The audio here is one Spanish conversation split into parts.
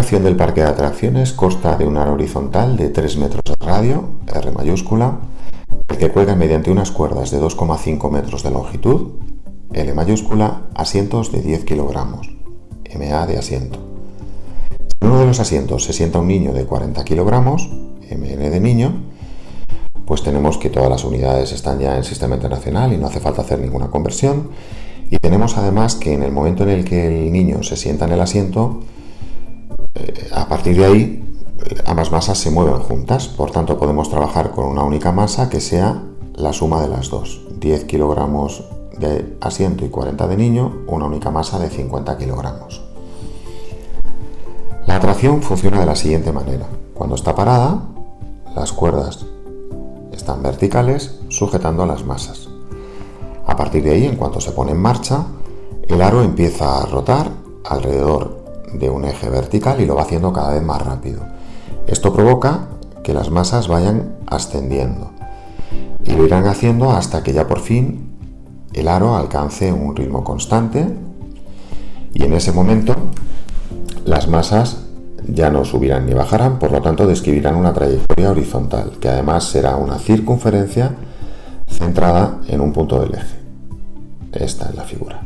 atracción del parque de atracciones consta de un aro horizontal de 3 metros de radio, R mayúscula, el que cuelga mediante unas cuerdas de 2,5 metros de longitud, L mayúscula, asientos de 10 kilogramos, MA de asiento. Si en uno de los asientos se sienta un niño de 40 kilogramos, MN de niño, pues tenemos que todas las unidades están ya en sistema internacional y no hace falta hacer ninguna conversión. Y tenemos además que en el momento en el que el niño se sienta en el asiento, a partir de ahí ambas masas se mueven juntas, por tanto podemos trabajar con una única masa que sea la suma de las dos, 10 kilogramos de asiento y 40 de niño, una única masa de 50 kilogramos. La atracción funciona de la siguiente manera: cuando está parada, las cuerdas están verticales sujetando a las masas. A partir de ahí, en cuanto se pone en marcha, el aro empieza a rotar alrededor de un eje vertical y lo va haciendo cada vez más rápido. Esto provoca que las masas vayan ascendiendo y lo irán haciendo hasta que ya por fin el aro alcance un ritmo constante, y en ese momento las masas ya no subirán ni bajarán, por lo tanto describirán una trayectoria horizontal, que además será una circunferencia centrada en un punto del eje. Esta es la figura,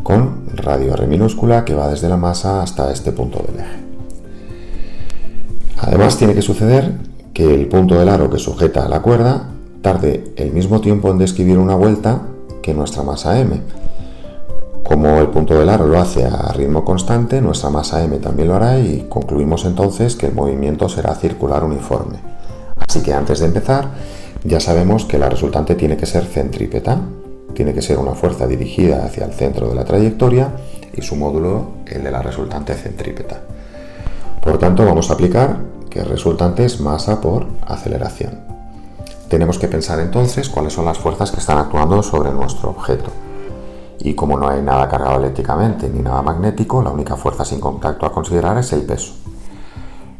con radio R minúscula que va desde la masa hasta este punto del eje. Además tiene que suceder que el punto del aro que sujeta a la cuerda tarde el mismo tiempo en describir una vuelta que nuestra masa m. Como el punto del aro lo hace a ritmo constante, nuestra masa m también lo hará, y concluimos entonces que el movimiento será circular uniforme. Así que antes de empezar ya sabemos que la resultante tiene que ser centrípeta, tiene que ser una fuerza dirigida hacia el centro de la trayectoria y su módulo el de la resultante centrípeta. Por tanto, vamos a aplicar que el resultante es masa por aceleración. Tenemos que pensar entonces cuáles son las fuerzas que están actuando sobre nuestro objeto. Y como no hay nada cargado eléctricamente ni nada magnético, la única fuerza sin contacto a considerar es el peso.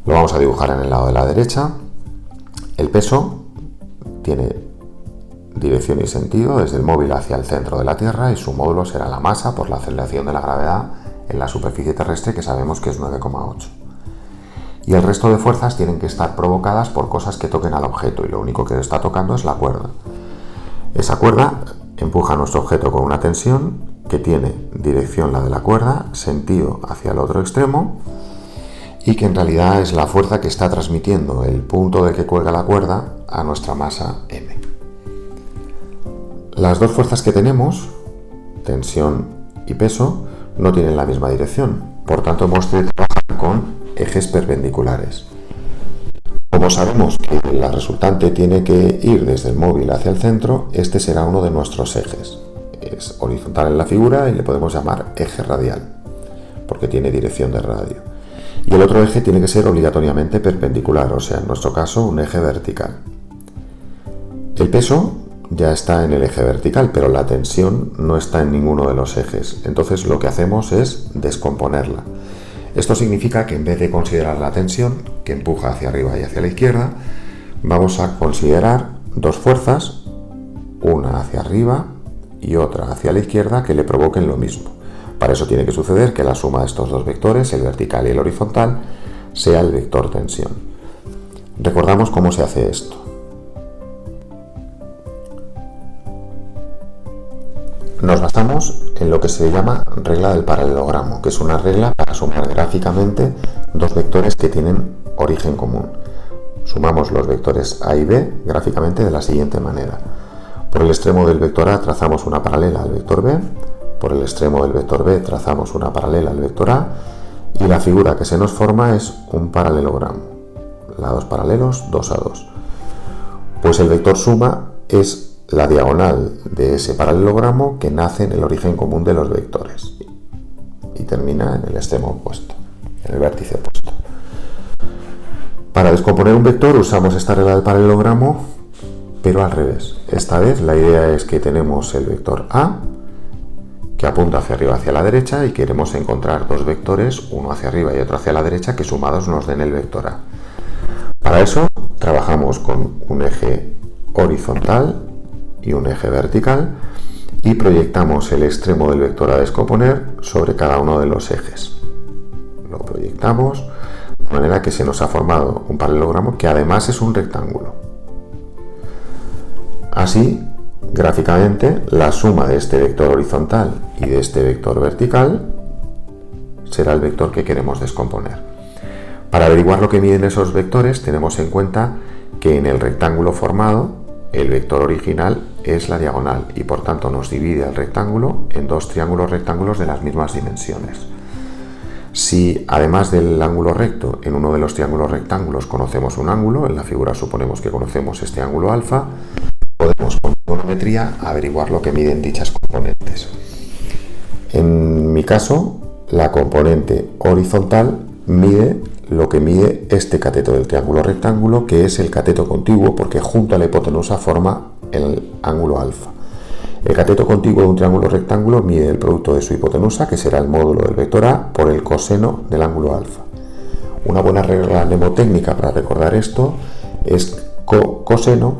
Lo vamos a dibujar en el lado de la derecha. El peso tiene dirección y sentido desde el móvil hacia el centro de la Tierra, y su módulo será la masa por la aceleración de la gravedad en la superficie terrestre, que sabemos que es 9,8. Y el resto de fuerzas tienen que estar provocadas por cosas que toquen al objeto, y lo único que está tocando es la cuerda. Esa cuerda empuja a nuestro objeto con una tensión que tiene dirección la de la cuerda, sentido hacia el otro extremo, y que en realidad es la fuerza que está transmitiendo el punto del que cuelga la cuerda a nuestra masa m. Las dos fuerzas que tenemos, tensión y peso, no tienen la misma dirección, por tanto hemos de trabajar con ejes perpendiculares. Como sabemos que la resultante tiene que ir desde el móvil hacia el centro, este será uno de nuestros ejes. Es horizontal en la figura y le podemos llamar eje radial, porque tiene dirección de radio. Y el otro eje tiene que ser obligatoriamente perpendicular, o sea, en nuestro caso, un eje vertical. El peso ya está en el eje vertical, pero la tensión no está en ninguno de los ejes. Entonces lo que hacemos es descomponerla. Esto significa que en vez de considerar la tensión que empuja hacia arriba y hacia la izquierda, vamos a considerar dos fuerzas, una hacia arriba y otra hacia la izquierda, que le provoquen lo mismo. Para eso tiene que suceder que la suma de estos dos vectores, el vertical y el horizontal, sea el vector tensión. Recordamos cómo se hace esto. Nos basamos en lo que se llama regla del paralelogramo, que es una regla para sumar gráficamente dos vectores que tienen origen común. Sumamos los vectores A y B gráficamente de la siguiente manera. Por el extremo del vector A trazamos una paralela al vector B, por el extremo del vector B trazamos una paralela al vector A, y la figura que se nos forma es un paralelogramo. Lados paralelos, 2 a 2. Pues el vector suma es la diagonal de ese paralelogramo que nace en el origen común de los vectores y termina en el extremo opuesto, en el vértice opuesto. Para descomponer un vector usamos esta regla del paralelogramo, pero al revés. Esta vez la idea es que tenemos el vector A, que apunta hacia arriba, hacia la derecha, y queremos encontrar dos vectores, uno hacia arriba y otro hacia la derecha, que sumados nos den el vector A. Para eso trabajamos con un eje horizontal y un eje vertical, y proyectamos el extremo del vector a descomponer sobre cada uno de los ejes. Lo proyectamos, de manera que se nos ha formado un paralelogramo que además es un rectángulo. Así, gráficamente, la suma de este vector horizontal y de este vector vertical será el vector que queremos descomponer. Para averiguar lo que miden esos vectores, tenemos en cuenta que en el rectángulo formado, el vector original es la diagonal y por tanto nos divide el rectángulo en dos triángulos rectángulos de las mismas dimensiones. Si además del ángulo recto en uno de los triángulos rectángulos conocemos un ángulo, en la figura suponemos que conocemos este ángulo alfa, podemos con trigonometría averiguar lo que miden dichas componentes. En mi caso, la componente horizontal mide lo que mide este cateto del triángulo rectángulo, que es el cateto contiguo, porque junto a la hipotenusa forma el ángulo alfa. El cateto contiguo de un triángulo rectángulo mide el producto de su hipotenusa, que será el módulo del vector A, por el coseno del ángulo alfa. Una buena regla mnemotécnica para recordar esto es coseno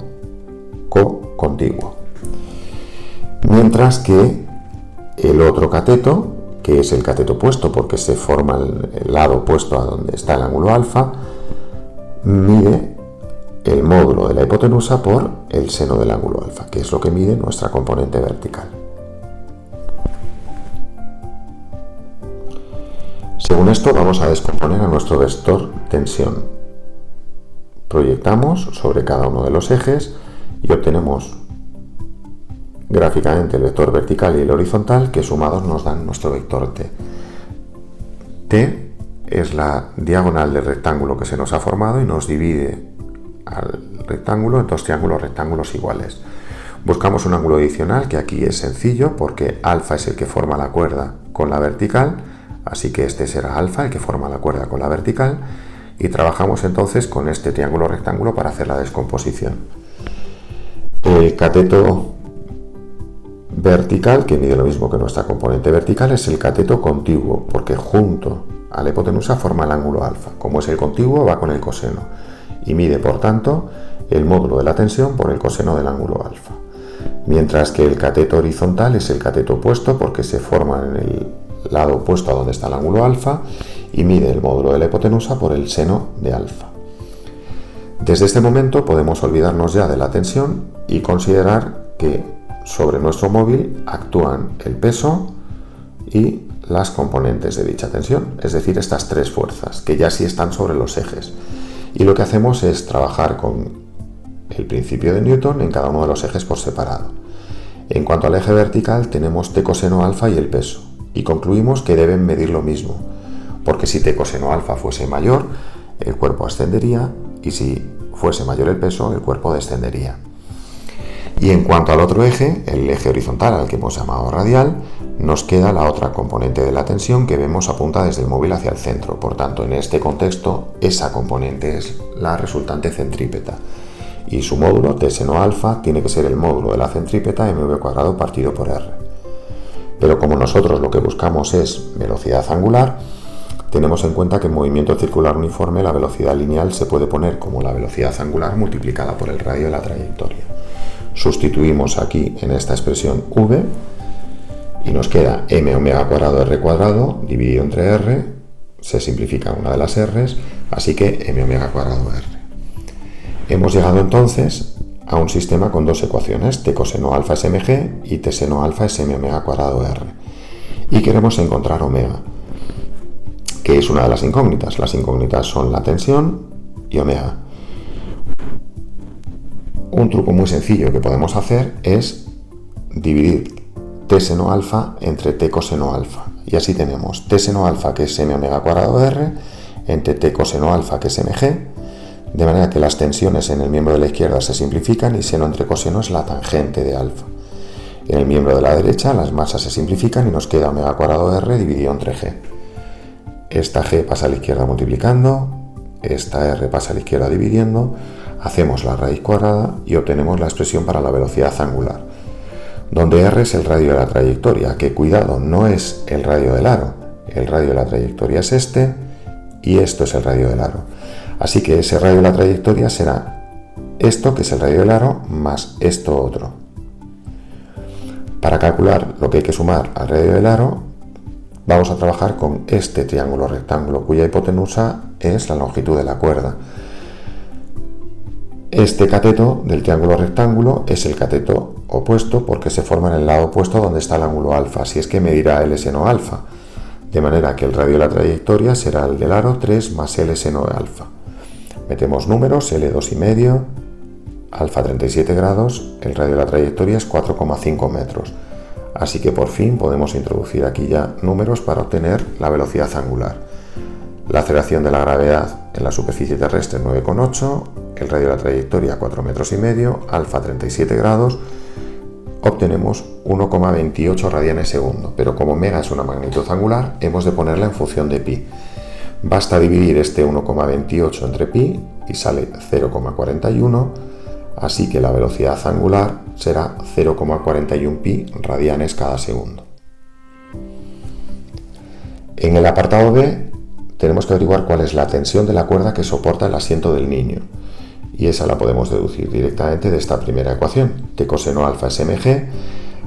contiguo. Mientras que el otro cateto, que es el cateto opuesto porque se forma el lado opuesto a donde está el ángulo alfa, mide el módulo de la hipotenusa por el seno del ángulo alfa, que es lo que mide nuestra componente vertical. Según esto, vamos a descomponer a nuestro vector tensión. Proyectamos sobre cada uno de los ejes y obtenemos gráficamente el vector vertical y el horizontal, que sumados nos dan nuestro vector t. T es la diagonal del rectángulo que se nos ha formado y nos divide al rectángulo en dos triángulos rectángulos iguales. Buscamos un ángulo adicional, que aquí es sencillo porque alfa es el que forma la cuerda con la vertical, así que este será alfa, el que forma la cuerda con la vertical, y trabajamos entonces con este triángulo rectángulo para hacer la descomposición. El cateto vertical, que mide lo mismo que nuestra componente vertical, es el cateto contiguo, porque junto a la hipotenusa forma el ángulo alfa. Como es el contiguo, va con el coseno y mide, por tanto, el módulo de la tensión por el coseno del ángulo alfa. Mientras que el cateto horizontal es el cateto opuesto, porque se forma en el lado opuesto a donde está el ángulo alfa y mide el módulo de la hipotenusa por el seno de alfa. Desde este momento podemos olvidarnos ya de la tensión y considerar que sobre nuestro móvil actúan el peso y las componentes de dicha tensión, es decir, estas tres fuerzas, que ya sí están sobre los ejes. Y lo que hacemos es trabajar con el principio de Newton en cada uno de los ejes por separado. En cuanto al eje vertical, tenemos t coseno alfa y el peso, y concluimos que deben medir lo mismo, porque si t coseno alfa fuese mayor, el cuerpo ascendería, y si fuese mayor el peso, el cuerpo descendería. Y en cuanto al otro eje, el eje horizontal al que hemos llamado radial, nos queda la otra componente de la tensión que vemos apunta desde el móvil hacia el centro. Por tanto, en este contexto, esa componente es la resultante centrípeta. Y su módulo, t seno alfa, tiene que ser el módulo de la centrípeta mv cuadrado partido por r. Pero como nosotros lo que buscamos es velocidad angular, tenemos en cuenta que en movimiento circular uniforme la velocidad lineal se puede poner como la velocidad angular multiplicada por el radio de la trayectoria. Sustituimos aquí en esta expresión v y nos queda m omega cuadrado r cuadrado dividido entre r, se simplifica una de las r's, así que m omega cuadrado r. Hemos llegado entonces a un sistema con dos ecuaciones, t coseno alfa es mg y t seno alfa es m omega cuadrado r. Y queremos encontrar omega, que es una de las incógnitas. Las incógnitas son la tensión y omega. Un truco muy sencillo que podemos hacer es dividir t seno alfa entre t coseno alfa. Y así tenemos t seno alfa, que es m omega cuadrado de r, entre t coseno alfa, que es mg, de manera que las tensiones en el miembro de la izquierda se simplifican y seno entre coseno es la tangente de alfa. En el miembro de la derecha las masas se simplifican y nos queda omega cuadrado de r dividido entre g. Esta g pasa a la izquierda multiplicando, esta r pasa a la izquierda dividiendo, hacemos la raíz cuadrada y obtenemos la expresión para la velocidad angular, donde r es el radio de la trayectoria, que cuidado, no es el radio del aro, el radio de la trayectoria es este y esto es el radio del aro. Así que ese radio de la trayectoria será esto, que es el radio del aro, más esto otro. Para calcular lo que hay que sumar al radio del aro, vamos a trabajar con este triángulo rectángulo cuya hipotenusa es la longitud de la cuerda. Este cateto del triángulo rectángulo es el cateto opuesto porque se forma en el lado opuesto donde está el ángulo alfa, si es que medirá L seno alfa, de manera que el radio de la trayectoria será el del aro 3 más L seno alfa. Metemos números, L 2,5, alfa 37 grados, el radio de la trayectoria es 4,5 metros. Así que por fin podemos introducir aquí ya números para obtener la velocidad angular. La aceleración de la gravedad en la superficie terrestre es 9,8, el radio de la trayectoria 4,5 metros, alfa 37 grados, obtenemos 1,28 radianes segundo, pero como mega es una magnitud angular, hemos de ponerla en función de pi. Basta dividir este 1,28 entre pi y sale 0,41, así que la velocidad angular será 0,41 pi radianes cada segundo. En el apartado B tenemos que averiguar cuál es la tensión de la cuerda que soporta el asiento del niño, y esa la podemos deducir directamente de esta primera ecuación. T coseno alfa es mg,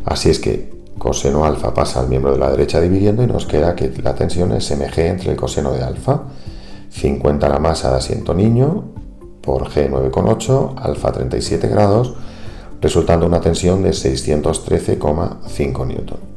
así es que coseno alfa pasa al miembro de la derecha dividiendo y nos queda que la tensión es mg entre el coseno de alfa. 50 la masa de asiento niño por g 9,8, alfa 37 grados, resultando una tensión de 613,5 newton.